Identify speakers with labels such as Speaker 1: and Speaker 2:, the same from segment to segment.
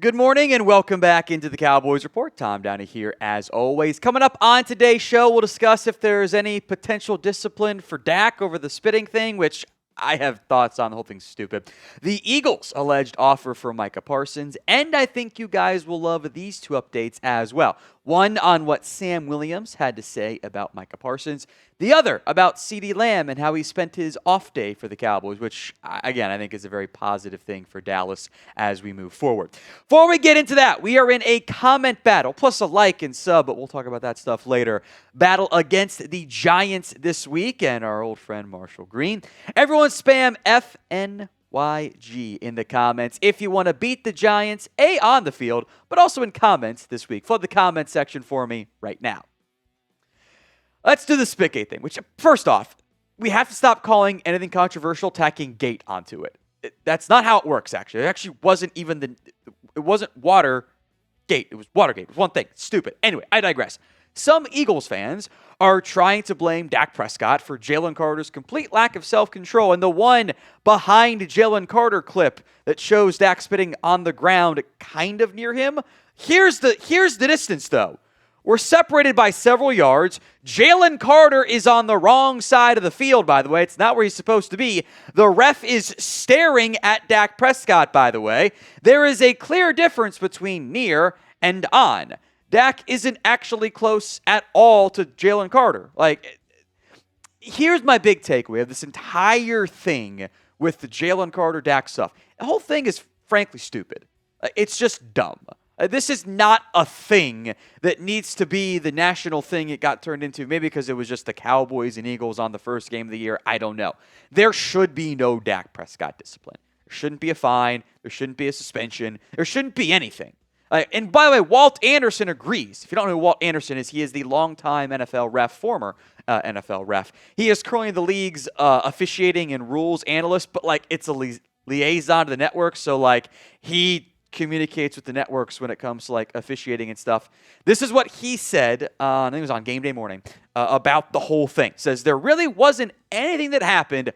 Speaker 1: Good morning and welcome back into the Cowboys Report. Tom Downey here as always. Coming up on today's show, we'll discuss if there's any potential discipline for Dak over the spitting thing, which I have thoughts on. The whole thing's stupid. The Eagles' alleged offer for Micah Parsons, and I think you guys will love these two updates as well. One on what Sam Williams had to say about Micah Parsons. The other about CeeDee Lamb and how he spent his off day for the Cowboys, which, again, I think is a very positive thing for Dallas as we move forward. Before we get into that, we are in a comment battle, plus a like and sub, but we'll talk about that stuff later. Battle against the Giants this week and our old friend Marshall Green. Everyone spam F NYG in the comments if you want to beat the Giants, A, on the field, but also in comments this week. Flood the comment section for me right now. Let's do the Spitgate thing, which, first off, we have to stop calling anything controversial tacking gate onto it. That's not how it works, actually. It actually wasn't even it wasn't Watergate. It was Watergate. It was one thing. It's stupid. Anyway, I digress. Some Eagles fans are trying to blame Dak Prescott for Jalen Carter's complete lack of self-control, and the one behind Jalen Carter clip that shows Dak spitting on the ground kind of near him. Here's the distance, though. We're separated by several yards. Jalen Carter is on the wrong side of the field, by the way. It's not where he's supposed to be. The ref is staring at Dak Prescott, by the way. There is a clear difference between near and on. Dak isn't actually close at all to Jalen Carter. Here's my big takeaway of this entire thing with the Jalen Carter-Dak stuff. The whole thing is frankly stupid. It's just dumb. This is not a thing that needs to be the national thing it got turned into. Maybe because it was just the Cowboys and Eagles on the first game of the year. I don't know. There should be no Dak Prescott discipline. There shouldn't be a fine. There shouldn't be a suspension. There shouldn't be anything. And by the way, Walt Anderson agrees. If you don't know who Walt Anderson is, he is the longtime NFL ref, former NFL ref. He is currently the league's officiating and rules analyst, but it's a liaison to the network. So he communicates with the networks when it comes to officiating and stuff. This is what he said, I think it was on game day morning, about the whole thing. Says there really wasn't anything that happened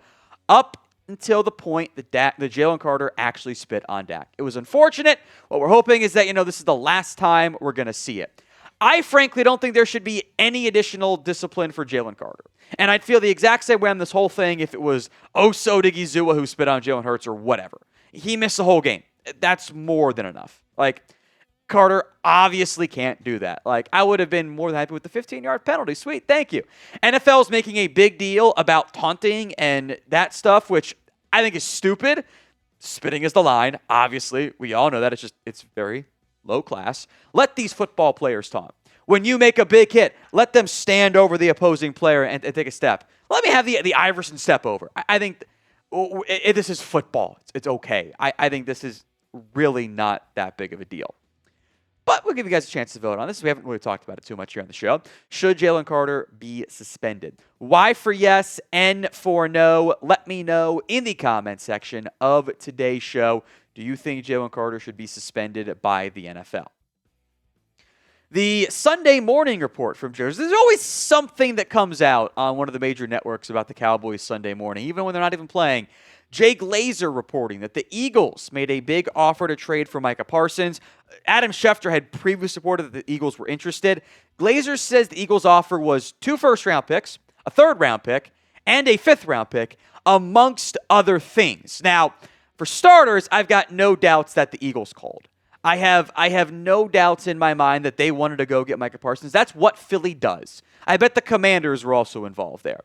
Speaker 1: up until the point that Jalen Carter actually spit on Dak. It was unfortunate. What we're hoping is that, this is the last time we're going to see it. I frankly don't think there should be any additional discipline for Jalen Carter. And I'd feel the exact same way on this whole thing if it was Oso Digizua who spit on Jalen Hurts or whatever. He missed the whole game. That's more than enough. Carter obviously can't do that. I would have been more than happy with the 15-yard penalty. Sweet, thank you. NFL's making a big deal about taunting and that stuff, which I think is stupid. Spitting is the line. Obviously, we all know that. It's very low class. Let these football players taunt. When you make a big hit, let them stand over the opposing player and take a step. Let me have the Iverson step over. I think this is football. It's okay. I think this is really not that big of a deal. But we'll give you guys a chance to vote on this. We haven't really talked about it too much here on the show. Should Jalen Carter be suspended? Y for yes, N for no. Let me know in the comment section of today's show. Do you think Jalen Carter should be suspended by the NFL? The Sunday morning report from Jersey. There's always something that comes out on one of the major networks about the Cowboys Sunday morning, even when they're not even playing. Jay Glazer reporting that the Eagles made a big offer to trade for Micah Parsons. Adam Schefter had previously reported that the Eagles were interested. Glazer says the Eagles' offer was 2 first-round picks, a third-round pick, and a fifth-round pick, amongst other things. Now, for starters, I've got no doubts that the Eagles called. I have no doubts in my mind that they wanted to go get Micah Parsons. That's what Philly does. I bet the Commanders were also involved there.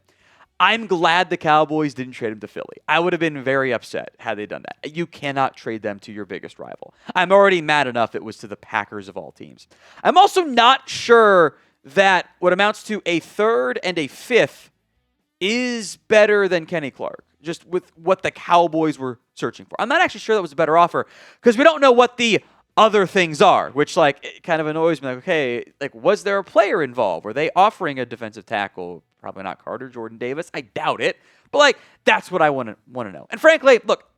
Speaker 1: I'm glad the Cowboys didn't trade him to Philly. I would have been very upset had they done that. You cannot trade them to your biggest rival. I'm already mad enough it was to the Packers of all teams. I'm also not sure that what amounts to a third and a fifth is better than Kenny Clark, just with what the Cowboys were searching for. I'm not actually sure that was a better offer because we don't know what the other things are, which it kind of annoys me. Was there a player involved? Were they offering a defensive tackle? Probably not Carter, Jordan Davis. I doubt it. But that's what I want to know. And frankly, look,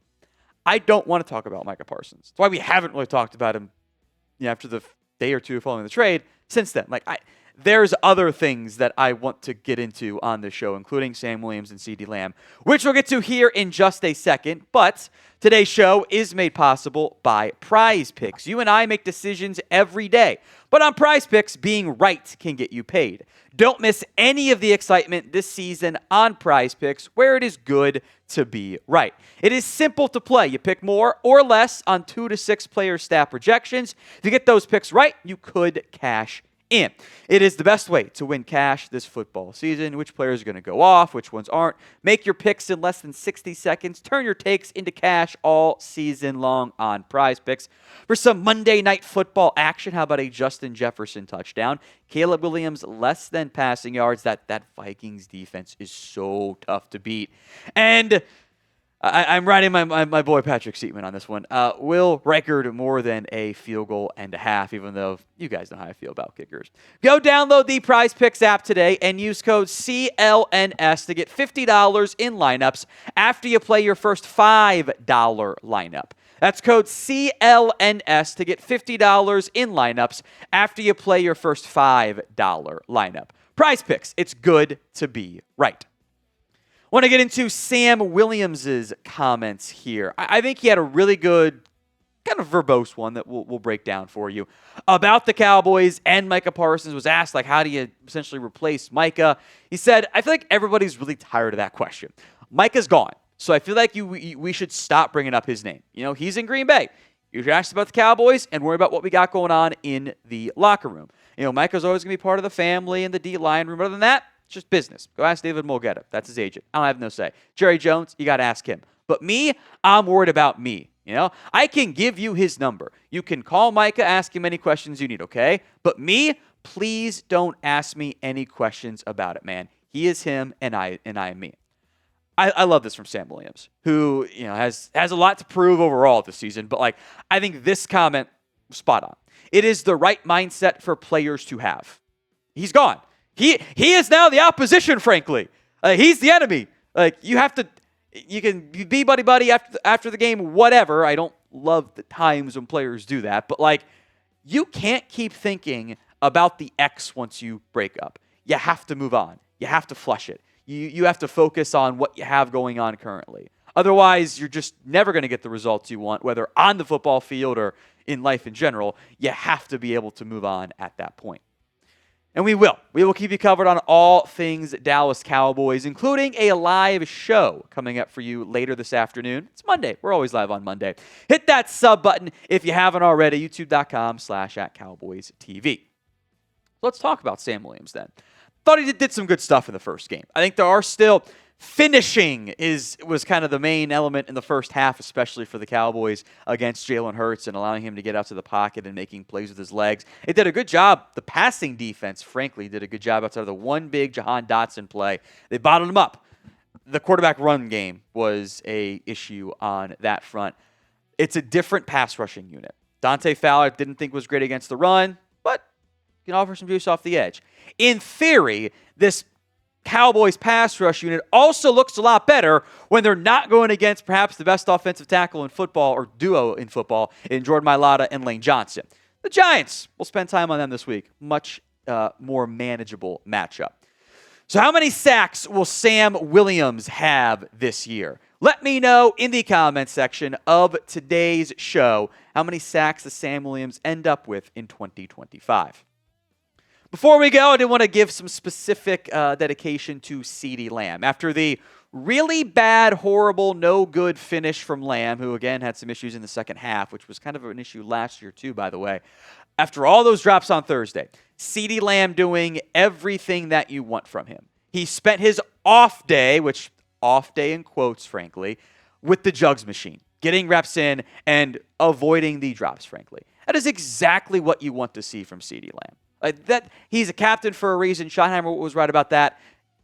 Speaker 1: I don't want to talk about Micah Parsons. That's why we haven't really talked about him after the day or two following the trade since then. there's other things that I want to get into on this show, including Sam Williams and CeeDee Lamb, which we'll get to here in just a second. But today's show is made possible by PrizePicks. You and I make decisions every day, but on PrizePicks, being right can get you paid. Don't miss any of the excitement this season on PrizePicks, where it is good to be right. It is simple to play. You pick more or less on 2 to 6 player stat projections. If you get those picks right, you could cash in. It is the best way to win cash this football season. Which players are going to go off, which ones aren't. Make your picks in less than 60 seconds. Turn your takes into cash all season long on PrizePicks. For some Monday Night Football action, how about a Justin Jefferson touchdown? Caleb Williams less than passing yards. That Vikings defense is so tough to beat. And I'm riding my boy Patrick Seatman on this one. Will record more than a field goal and a half, even though you guys know how I feel about kickers. Go download the PrizePicks app today and use code CLNS to get $50 in lineups after you play your first $5 lineup. That's code CLNS to get $50 in lineups after you play your first $5 lineup. PrizePicks, it's good to be right. Want to get into Sam Williams' comments here. I think he had a really good, kind of verbose one that we'll break down for you. About the Cowboys and Micah Parsons was asked, like, how do you essentially replace Micah? He said, I feel like everybody's really tired of that question. Micah's gone, so I feel like we should stop bringing up his name. You know, he's in Green Bay. You should ask about the Cowboys and worry about what we got going on in the locker room. You know, Micah's always going to be part of the family and the D-line room. Other than that, it's just business. Go ask David Mulgeta. That's his agent. I don't have no say. Jerry Jones, you got to ask him. But me, I'm worried about me. You know, I can give you his number. You can call Micah, ask him any questions you need, okay? But me, please don't ask me any questions about it, man. He is him, and I am me. I love this from Sam Williams, who, you know, has a lot to prove overall this season. But, like, I think this comment was spot on. It is the right mindset for players to have. He's gone. He is now the opposition, frankly. He's the enemy. Like, you can be buddy after the game, whatever. I don't love the times when players do that. But, like, you can't keep thinking about the X once you break up. You have to move on. You have to flush it. You have to focus on what you have going on currently. Otherwise, you're just never going to get the results you want, whether on the football field or in life in general. You have to be able to move on at that point. And we will. We will keep you covered on all things Dallas Cowboys, including a live show coming up for you later this afternoon. It's Monday. We're always live on Monday. Hit that sub button if you haven't already, youtube.com/@CowboysTV. Let's talk about Sam Williams then. Thought he did some good stuff in the first game. I think there are still finishing was kind of the main element in the first half, especially for the Cowboys against Jalen Hurts and allowing him to get out to the pocket and making plays with his legs. It did a good job. The passing defense, frankly, did a good job outside of the one big Jahan Dotson play. They bottled him up. The quarterback run game was a issue on that front. It's a different pass rushing unit. Dante Fowler didn't think was great against the run, but can offer some juice off the edge. In theory, this Cowboys pass rush unit also looks a lot better when they're not going against perhaps the best offensive tackle in football or duo in football in Jordan Mailata and Lane Johnson. The Giants, we'll spend time on them this week. Much more manageable matchup. So how many sacks will Sam Williams have this year? Let me know in the comments section of today's show how many sacks does Sam Williams end up with in 2025. Before we go, I did want to give some specific dedication to CeeDee Lamb. After the really bad, horrible, no good finish from Lamb, who again had some issues in the second half, which was kind of an issue last year too, by the way. After all those drops on Thursday, CeeDee Lamb doing everything that you want from him. He spent his off day, which off day in quotes, frankly, with the jugs machine, getting reps in and avoiding the drops, frankly. That is exactly what you want to see from CeeDee Lamb. That he's a captain for a reason. Schottenheimer was right about that.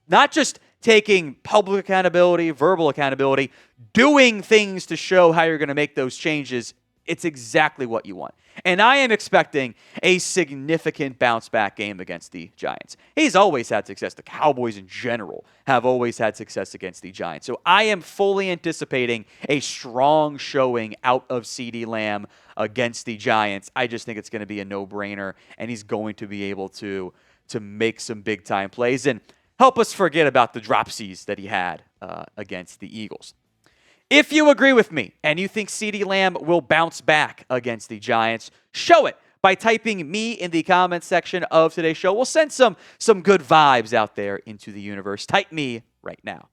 Speaker 1: Not just taking public accountability, verbal accountability, doing things to show how you're going to make those changes. It's exactly what you want. And I am expecting a significant bounce-back game against the Giants. He's always had success. The Cowboys in general have always had success against the Giants. So I am fully anticipating a strong showing out of CeeDee Lamb against the Giants. I just think it's going to be a no-brainer, and he's going to be able to to make some big-time plays and help us forget about the dropsies that he had against the Eagles. If you agree with me and you think CeeDee Lamb will bounce back against the Giants, show it by typing me in the comments section of today's show. We'll send some good vibes out there into the universe. Type me right now.